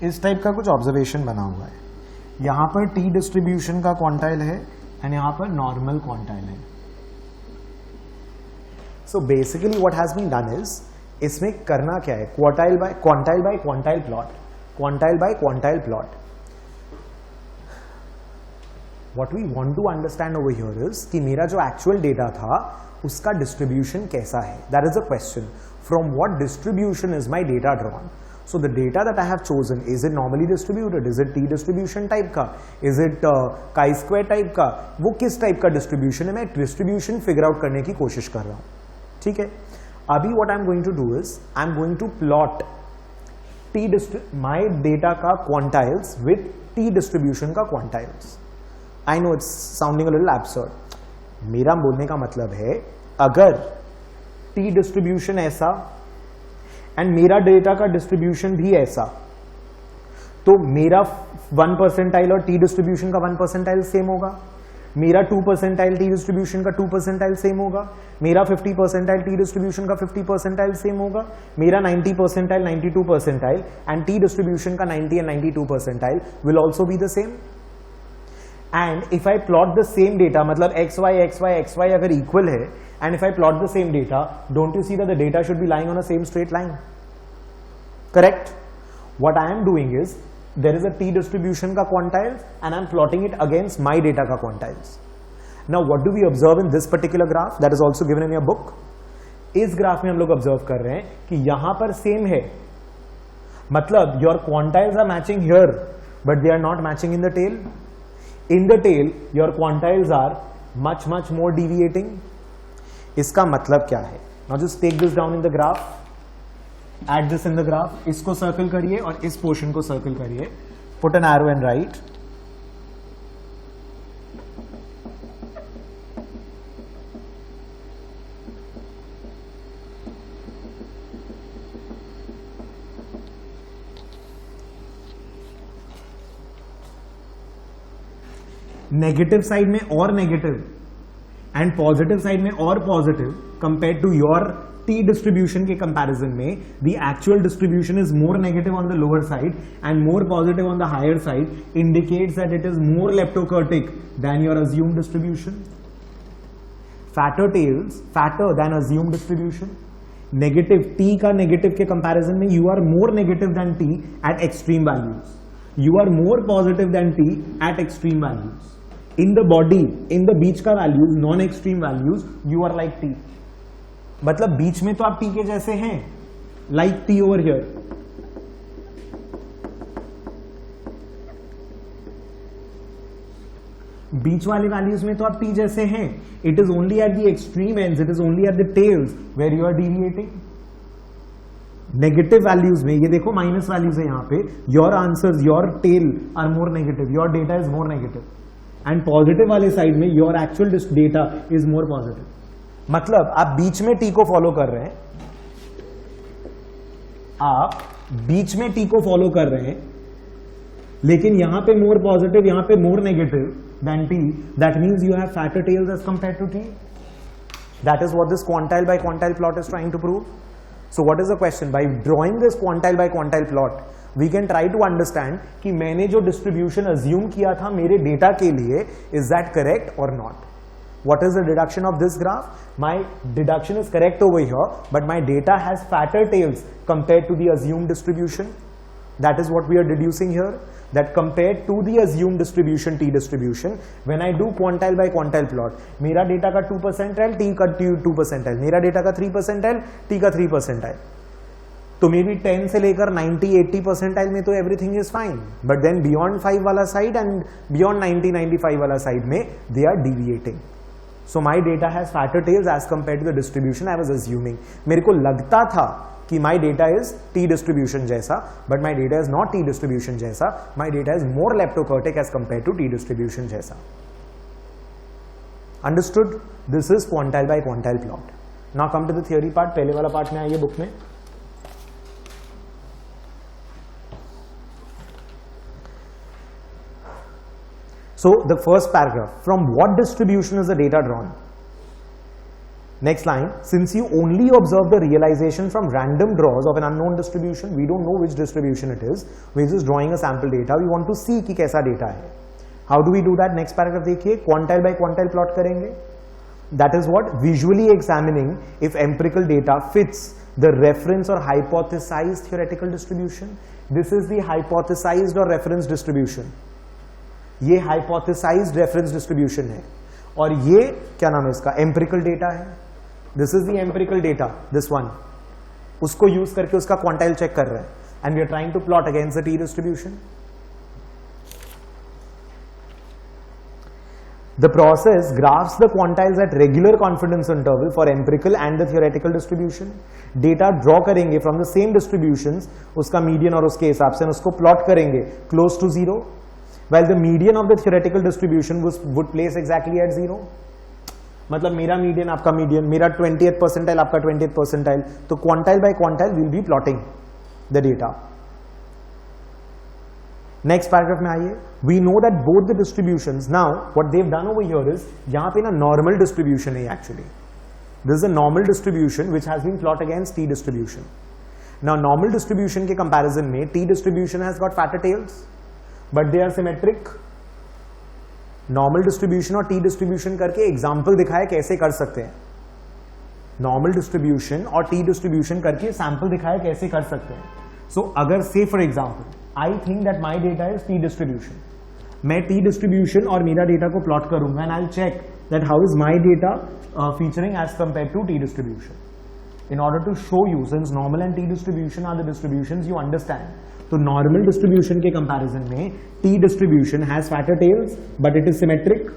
इस type का कुछ observation बना हुआ है. यहां पर T distribution का quantile है एंड यहां पर नॉर्मल क्वांटाइल है. So basically what has been done is, इसमें करना क्या है, quantile by quantile plot. Quantile by quantile plot. What we want to understand over here is कि मेरा जो एक्चुअल डेटा था उसका डिस्ट्रीब्यूशन कैसा है. That is a question. From what distribution is my data drawn? So the data that I have chosen, is it normally distributed, is it T distribution type का, is it chi square type का? वो किस type का distribution है, मैं distribution figure out करने की कोशिश कर रहा हूं. ठीक है. अभी what I am going to do is, I am going to plot my data का क्वांटाइल्स विद टी डिस्ट्रीब्यूशन का quantiles. I know it's sounding a little absurd. मेरा बोलने का मतलब है, अगर टी डिस्ट्रीब्यूशन ऐसा एंड मेरा डेटा का डिस्ट्रीब्यूशन भी ऐसा, तो मेरा 1 परसेंटाइल और टी डिस्ट्रीब्यूशन का 1 परसेंटाइल सेम होगा, मेरा 2 परसेंटाइल टी डिस्ट्रीब्यूशन का 2 परसेंटाइल सेम होगा, मेरा 50 परसेंटाइल टी डिस्ट्रीब्यूशन का 50 परसेंटाइल सेम होगा, मेरा 90 percentile 92 percentile and T distribution का 90 and 92 percentile will also be the same. And if I plot the same data, मतलब xy अगर equal है, and if I plot the same data, don't you see that the data should be lying on a same straight line? Correct? What I am doing is, there is a t distribution का quantiles and I am plotting it against my data का quantiles. Now what do we observe in this particular graph that is also given in your book? इस graph में हम लोग observe कर रहे हैं कि यहां पर सेम है, मतलब your quantiles are matching here, but they are not matching in the tail. In the tail, your quantiles are much more deviating. इसका मतलब क्या है? Now just take this down in the graph. Add this in the graph. इसको circle करिए और इस portion को circle करिए. Put an arrow and write. Negative side में और नेगेटिव एंड पॉजिटिव साइड में और positive compare to your T distribution के कंपैरिजन में the actual distribution is more negative on the lower side and more positive on the higher side, indicates that it is more leptokurtic than your assumed distribution. Fatter tails fatter than assumed distribution. Negative T का negative के comparison में you are more negative than T at extreme values, you are more positive than T at extreme values. In the body, in the बीच का values, non extreme values, you are like T. मतलब बीच में तो आप T के जैसे हैं, like T over here. बीच वाले वैल्यूज में तो आप t जैसे हैं. It is only at the extreme ends, it is only at the tails where you are deviating. Negative values में ये देखो माइनस वैल्यूज है यहाँ पे. Your answers, your tail are more negative, your data is more negative. And positive वाले side में your actual data is more positive. मतलब आप बीच में t को फॉलो कर रहे हैं, आप बीच में t को फॉलो कर रहे हैं, लेकिन यहां पे मोर पॉजिटिव, यहां पे more negative than t. That means you have fatter tails as compare to t. That is what this quantile by quantile plot is trying to prove. So what is the question? By drawing this quantile by quantile plot, we can try to understand कि मैंने जो distribution assume किया था मेरे data के लिए, is that correct or not? What is the deduction of this graph? My deduction is correct over here, but my data has fatter tails compared to the assumed distribution. That is what we are deducing here. That compared to the assumed distribution, t distribution, when I do quantile by quantile plot, मेरा data का 2 percentile, t का 2 percentile, मेरा data का 3 percentile, t का 3 percentile. तो मेरी 10 से लेकर 90-80 percentile में तो everything is fine, but then beyond 5 वाला side and beyond 90-95 वाला side में they are deviating. So my data has fatter tails as compared to the distribution I was assuming. मेरे को लगता था कि my data is t distribution जैसा, but my data is not t distribution जैसा. My data is more leptokurtic as compared to t distribution जैसा. Understood? This is quantile by quantile plot. Now come to the theory part. पहले वाला part में आइए book में. So the first paragraph, from what distribution is the data drawn? Next line, since you only observe the realization from random draws of an unknown distribution, we don't know which distribution it is, we're just drawing a sample data, we want to see कि कैसा data है. How do we do that? Next paragraph देखिए, quantile by quantile plot करेंगे. That is what? Visually examining if empirical data fits the reference or hypothesized theoretical distribution. This is the hypothesized or reference distribution. ये hypothesized reference distribution है. और ये क्या नाम है इसका? empirical data है. This is the empirical data, this one. उसको यूज करके उसका क्वांटाइल चेक कर रहे हैं, and we are trying to plot against the t distribution. The process graphs the quantiles at regular confidence interval for empirical and the theoretical distribution. Data draw करेंगे from the same distributions, उसका median और उसके हिसाब से उसको plot करेंगे close to 0, while the median of the theoretical distribution would place exactly at 0. मतलब मेरा मीडियन आपका मीडियन, मेरा 20th percentile आपका 20th percentile, तो quantile by quantile will be plotting the data. Next paragraph में आइए. We know that both the distributions, now what they have done over here is, यहां पे ना नॉर्मल डिस्ट्रीब्यूशन है actually. This is a normal distribution which has been plot against T distribution. Now normal distribution के comparison में T distribution has got fatter tails, but they are symmetric. Normal distribution और T distribution करके example दिखाए कैसे कर सकते हैं. Normal distribution और टी डिस्ट्रीब्यूशन करके सैंपल दिखाए कैसे कर सकते हैं. सो अगर से for example I think that my data is T distribution, मैं टी डिस्ट्रीब्यूशन और मेरा डेटा को प्लॉट करूंगा and I check that how is my data featuring as compare to T distribution. In order to show you, since normal and t distribution are the distributions you understand, तो normal distribution के comparison में T distribution has fatter tails but it is symmetric.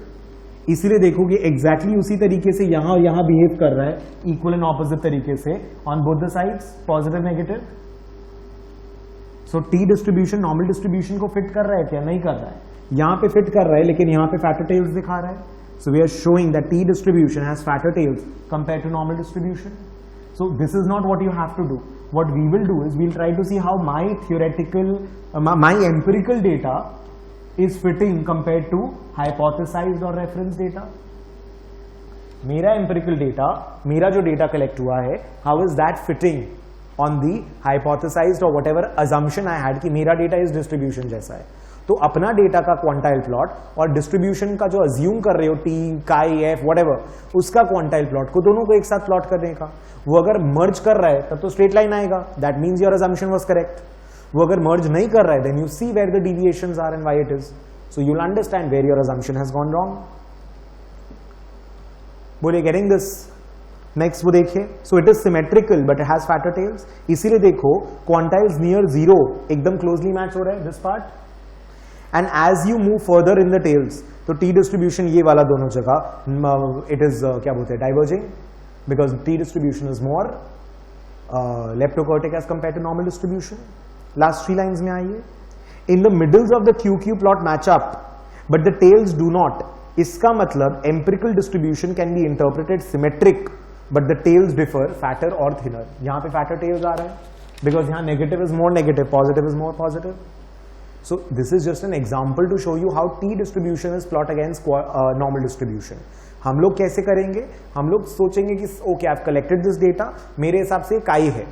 इसीलिए देखोगे exactly उसी तरीके से यहां और यहां बिहेव कर रहा है, इक्वल एंड ऑपोजिट तरीके से on both the sides, positive negative. So T distribution normal distribution को फिट कर रहा है क्या? नहीं कर रहा है. यहां पे फिट कर रहा है लेकिन यहां पे फैटर टेल्स दिखा रहा है. So we are showing that T distribution has fatter tails compare to normal distribution. So this is not what you have to do. What we will do is we'll try to see how my theoretical, my empirical data is fitting compared to hypothesized or reference data. मेरा empirical data, मेरा जो data collect हुआ है, how is that fitting on the hypothesized or whatever assumption I had कि मेरा data is distribution जैसा है. तो अपना डेटा का क्वांटाइल प्लॉट और डिस्ट्रीब्यूशन का जो अज्यूम कर रहे हो टी, काई, एफ, व्हाटएवर, उसका क्वांटाइल प्लॉट को दोनों को एक साथ प्लॉट करने का. वो अगर मर्ज कर रहा है तब तो स्ट्रेट लाइन आएगा, that means your assumption was correct. वो अगर मर्ज नहीं कर रहा है then you see where the deviations are and why it is. So you will understand where your assumption has gone wrong. बोलिए गेटिंग दिस? नेक्स्ट वो देखिए. So it is symmetrical but it has fatter tails. इसीलिए देखो quantiles near zero एकदम closely match हो रहा है this part. And as you move further in the tails, तो टी डिस्ट्रीब्यूशन ये वाला दोनों जगह इट इज क्या बोलते हैं, diverging, because T distribution is more leptocortic as compared to normal distribution. Last 3 lines में आइए. In the middles of the QQ plot match up, but the tails do not. इसका मतलब empirical distribution can be interpreted symmetric, but the tails differ, fatter or thinner. यहाँ पे fatter tails आ रहा है, because यहाँ negative is more negative, positive is more positive. So this is just an example to show you how T distribution is plot against normal distribution. हम लोग कैसे करेंगे, हम लोग सोचेंगे कि okay I have collected this data, मेरे हिसाब से काई है,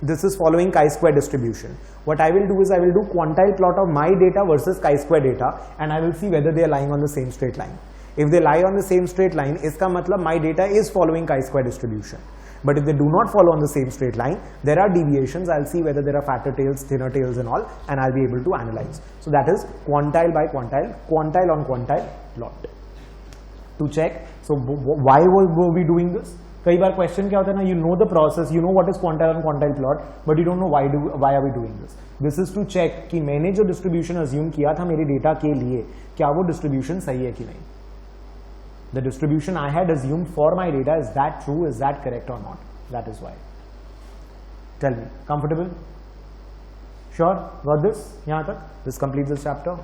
this is following chi square distribution. What I will do is I will do quantile plot of my data versus chi square data and I will see whether they are lying on the same straight line. If they lie on the same straight line, इसका मतलब my data is following chi square distribution. But if they do not follow on the same straight line, there are deviations. I'll see whether there are fatter tails, thinner tails and all, and I'll be able to analyze. So that is quantile by quantile, quantile on quantile plot. To check, so why were we doing this? कई बार question क्या होता है ना, you know the process, you know what is quantile and quantile plot, but you don't know why are we doing this. This is to check कि मैंने जो distribution assume किया था मेरे डेटा के लिए, क्या वो distribution सही है कि नहीं. The distribution I had assumed for my data, is that true, is that correct or not? That is why. Tell me, comfortable? Sure, got this? यहाँ तक? This completes this chapter.